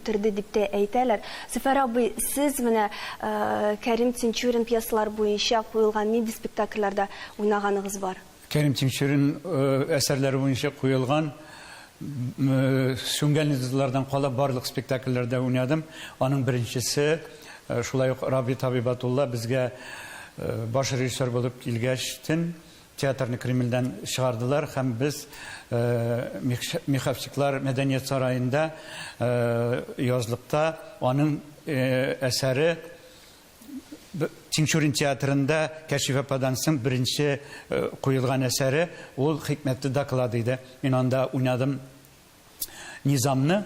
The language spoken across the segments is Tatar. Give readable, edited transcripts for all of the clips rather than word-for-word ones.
үстерде дип тә әйтәләр. Зөфәр абый, сез менә Кәрим Тинчурин пьесалар буенча куелган нинди спектакльләрдә уйнаганыгыз бар? Кәрим Тинчурин әсәрләре буенча куелган сүнгән йолдызлардан кала барлык спектакльләрдә уйнадым. Аның беренчесе шулай ук Раби Табибатулла безгә баш режиссер булып килгәчтен театрны Кремльдән чыгардылар һәм без Михавчиклар мәдәният сараенда язлыкта аның әсәре Тинчурин театрында Кәшиф ападан соң беренче куелган әсәре ул Хикмәтле доклад иде. Мин анда уйнадым Низамны.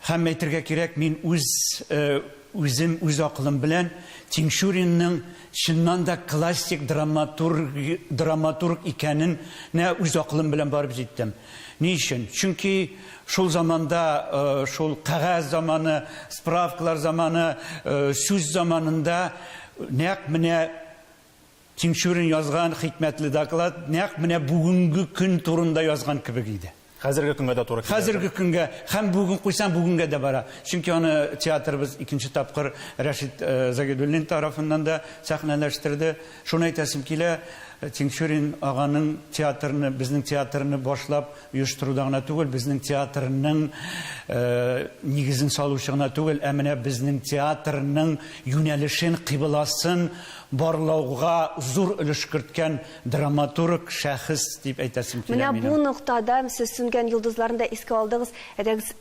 Һәм әйтергә кирәк, мин үзем үз акылым белән Тинчуринның чыннан да классик драматург икәнен үз акылым белән барып җиттем. Ни өчен? Чөнки шул заманда, шул кагаз заманы, справкалар заманы, сүз заманында нәкъ менә Тинчурин язган Хикмәтле доклад нәкъ менә бүгенге көн турында язган кебек иде. Хәзерге көнгә дә туры килә. Хәзерге көнгә һәм бүген куйсам бүгенгә дә бара. Чөнки аны театрыбыз икенче тапкыр Рәшит Загидуллин тарафыннан да сәхнәләштерде. Шуны әйтәсем килә, Тинчурин аганың театрны, безнең театрны башлап оештыруда гына түгел, безнең театрның нигезен салучы гына түгел, ә менә безнең театрның юнәлешен, кыйбласын барлауга зур өлеш керткән драматург шәхес дип әйтәсем килә. Менә бу нуктада сез сүнгән йолдызларында искә алдыгыз, әдәгез